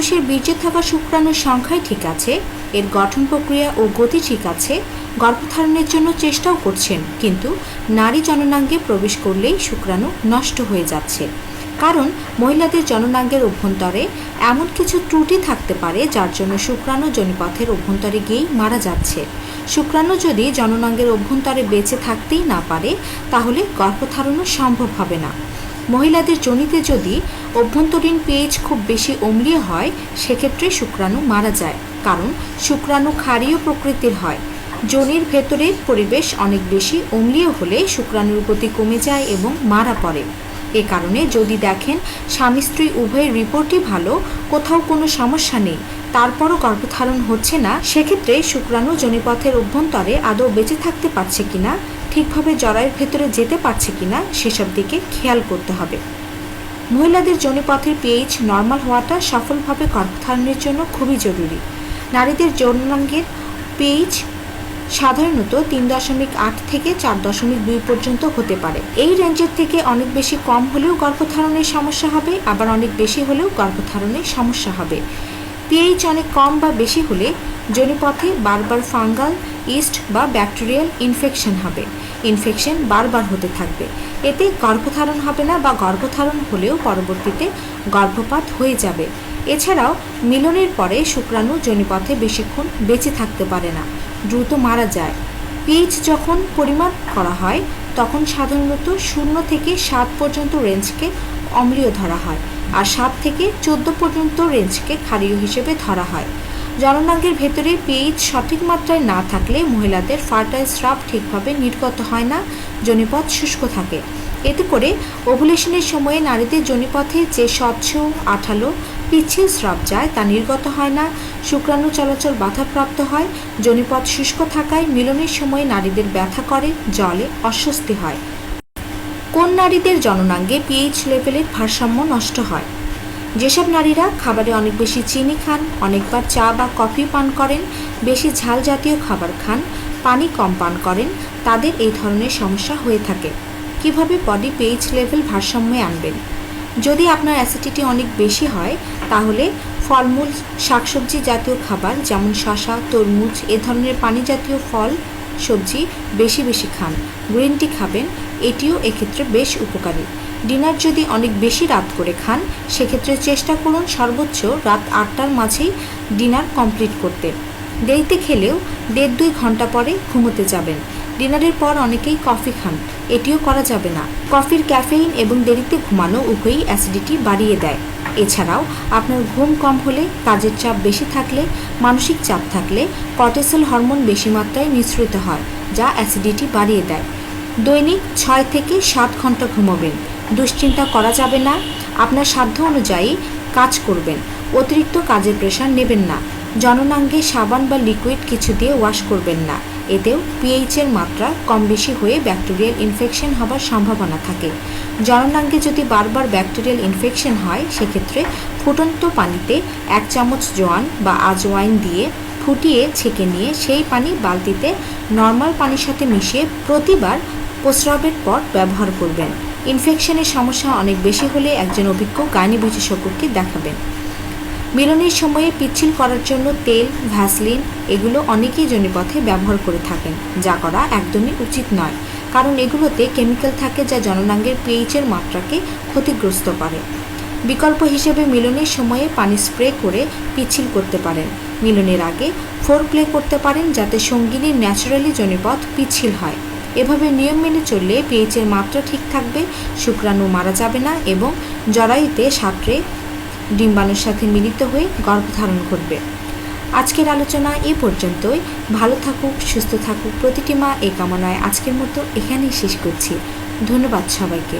পুরুষের বীর্যে থাকা শুক্রাণুর সংখ্যাই ঠিক আছে, এর গঠন প্রক্রিয়া ও গতি ঠিক আছে, গর্ভধারণের জন্য চেষ্টাও করছেন, কিন্তু নারী জননাঙ্গে প্রবেশ করলেই শুক্রাণু নষ্ট হয়ে যাচ্ছে। কারণ মহিলাদের জননাঙ্গের অভ্যন্তরে এমন কিছু ত্রুটি থাকতে পারে যার জন্য শুক্রাণু যোনিপথের অভ্যন্তরে গিয়েই মারা যাচ্ছে। শুক্রাণু যদি জননাঙ্গের অভ্যন্তরে বেঁচে থাকতেই না পারে তাহলে গর্ভধারণও সম্ভব হবে না। মহিলাদের যোনিতে যদি অভ্যন্তরীণ পিএইচ খুব বেশি অম্লীয় হয় সেক্ষেত্রে শুক্রাণু মারা যায়, কারণ শুক্রাণু ক্ষারীয় প্রকৃতির হয়। যোনির ভেতরের পরিবেশ অনেক বেশি অম্লীয় হলে শুক্রাণুর গতি কমে যায় এবং মারা পড়ে। এ কারণে যদি দেখেন স্বামী স্ত্রী উভয়ের রিপোর্টই ভালো, কোথাও কোনো সমস্যা নেই, তারপরও গর্ভধারণ হচ্ছে না, সেক্ষেত্রে শুক্রাণু যোনিপথের অভ্যন্তরে আদৌ বেঁচে থাকতে পারছে কিনা, ঠিকভাবে জরায়ুর ভেতরে যেতে পারছে কিনা সেসব দিকে খেয়াল করতে হবে। মহিলাদের যোনিপথের পিএইচ নর্মাল হওয়াটা সফলভাবে গর্ভধারণের জন্য খুবই জরুরি। নারীদের যৌনাঙ্গের পিএইচ সাধারণত 3.8 থেকে 4.2 পর্যন্ত হতে পারে। এই রেঞ্জের থেকে অনেক বেশি কম হলেও গর্ভধারণের সমস্যা হবে, আবার অনেক বেশি হলেও গর্ভধারণের সমস্যা হবে। পিএইচ অনেক কম বা বেশি হলে যোনিপথে বারবার ফাঙ্গাল, ইস্ট বা ব্যাকটেরিয়াল ইনফেকশন হবে। ইনফেকশন বারবার হতে থাকবে, এতে গর্ভধারণ হবে না বা গর্ভধারণ হলেও পরবর্তীতে গর্ভপাত হয়ে যাবে। এছাড়াও মিলনের পরে শুক্রাণু যোনিপথে বেশিক্ষণ বেঁচে থাকতে পারে না, দ্রুত মারা যায়। পিএইচ যখন পরিমাপ করা হয় তখন সাধারণত 0 থেকে 7 পর্যন্ত রেঞ্জকে অম্লীয় ধরা হয়, আর 7 থেকে 14 পর্যন্ত রেঞ্জকে ক্ষারীয় হিসেবে ধরা হয়। জননাঙ্গের ভেতরে পিএইচ সঠিক মাত্রায় না থাকলে মহিলাদের ফার্টাইল স্রাব ঠিকভাবে নির্গত হয় না, যোনিপথ শুষ্ক থাকে। এতে করে ওভুলেশনের সময়ে নারীদের যোনিপথে যে স্বচ্ছ, আঠালো, পিচ্ছিল স্রাব যায় তা নির্গত হয় না, শুক্রাণু চলাচল বাধাপ্রাপ্ত হয়। যোনিপথ শুষ্ক থাকায় মিলনের সময় নারীদের ব্যথা করে, জলে অস্বস্তি হয়। কোন নারীদের জননাঙ্গে পিএইচ লেভেলের ভারসাম্য নষ্ট হয়? যেসব নারীরা খাবারে অনেক বেশি চিনি খান, অনেকবার চা বা কফি পান করেন, বেশি ঝাল জাতীয় খাবার খান, পানি কম পান করেন, তাদের এই ধরনের সমস্যা হয়ে থাকে। কিভাবে বডি পিএইচ লেভেল ভারসাম্যে আনবেন? যদি আপনার অ্যাসিডিটি অনেক বেশি হয় তাহলে ফলমূল, শাকসবজি জাতীয় খাবার যেমন শসা, তরমুজ, এ ধরনের পানি জাতীয় ফল সবজি বেশি বেশি খান। গ্রিন টি খাবেন, এটিও এক্ষেত্রে বেশ উপকারী। ডিনার যদি অনেক বেশি রাত করে খান সেক্ষেত্রে চেষ্টা করুন সর্বোচ্চ রাত 8টার মাঝেই ডিনার কমপ্লিট করতে। দেরিতে খেলেও 1.5-2 ঘন্টা পরে ঘুমোতে যাবেন। ডিনারের পর অনেকেই কফি খান, এটিও করা যাবে না। কফির ক্যাফেইন এবং দেরিতে ঘুমানো উভয়ই অ্যাসিডিটি বাড়িয়ে দেয়। এছাড়াও আপনার ঘুম কম হলে, কাজের চাপ বেশি থাকলে, মানসিক চাপ থাকলে কর্টিসল হরমোন বেশি মাত্রায় নিঃসৃত হয়, যা অ্যাসিডিটি বাড়িয়ে দেয়। দৈনিক 6 থেকে 7 ঘন্টা ঘুমাবেন। দুশ্চিন্তা করা যাবে না, আপনার সাধ্য অনুযায়ী কাজ করবেন, অতিরিক্ত কাজের প্রেশার নেবেন না। জননাঙ্গে সাবান বা লিকুইড কিছু দিয়ে ওয়াশ করবেন না, এতেও পিএইচের মাত্রা কম বেশি হয়ে ব্যাকটেরিয়াল ইনফেকশন হবার সম্ভাবনা থাকে। জননাঙ্গে যদি বারবার ব্যাকটেরিয়াল ইনফেকশন হয় সেক্ষেত্রে ফুটন্ত পানিতে 1 চামচ জোয়ান বা আজওয়াইন দিয়ে ফুটিয়ে ছেঁকে নিয়ে সেই পানি বালতিতে নর্মাল পানির সাথে মিশিয়ে প্রতিবার প্রস্রাবের পর ব্যবহার করবেন। ইনফেকশনের সমস্যা অনেক বেশি হলে একজন অভিজ্ঞ গাইনি বিশেষজ্ঞকে দেখাবেন। মিলনের সময়ে পিচ্ছিল করার জন্য তেল, ভ্যাসলিন এগুলো অনেকেই যোনিপথে ব্যবহার করে থাকেন, যা করা একদমই উচিত নয়, কারণ এগুলোতে কেমিক্যাল থাকে যা জননাঙ্গের পিএইচের মাত্রাকে ক্ষতিগ্রস্ত করে। বিকল্প হিসেবে মিলনের সময়ে পানি স্প্রে করে পিচ্ছিল করতে পারেন। মিলনের আগে ফোরপ্লে করতে পারেন যাতে সঙ্গিনীর ন্যাচারালি যোনিপথ পিচ্ছিল হয়। এভাবে নিয়ম মেনে চললে পিএইচের মাত্রা ঠিক থাকবে, শুক্রাণু মারা যাবে না এবং জরায়ুতে সাঁতরে ডিম্বাণুর সাথে মিলিত হয়ে গর্ভধারণ ঘটবে। আজকের আলোচনা এ পর্যন্তই। ভালো থাকুক, সুস্থ থাকুক প্রতিটি মা, এই কামনায় আজকের মতো এখানেই শেষ করছি। ধন্যবাদ সবাইকে।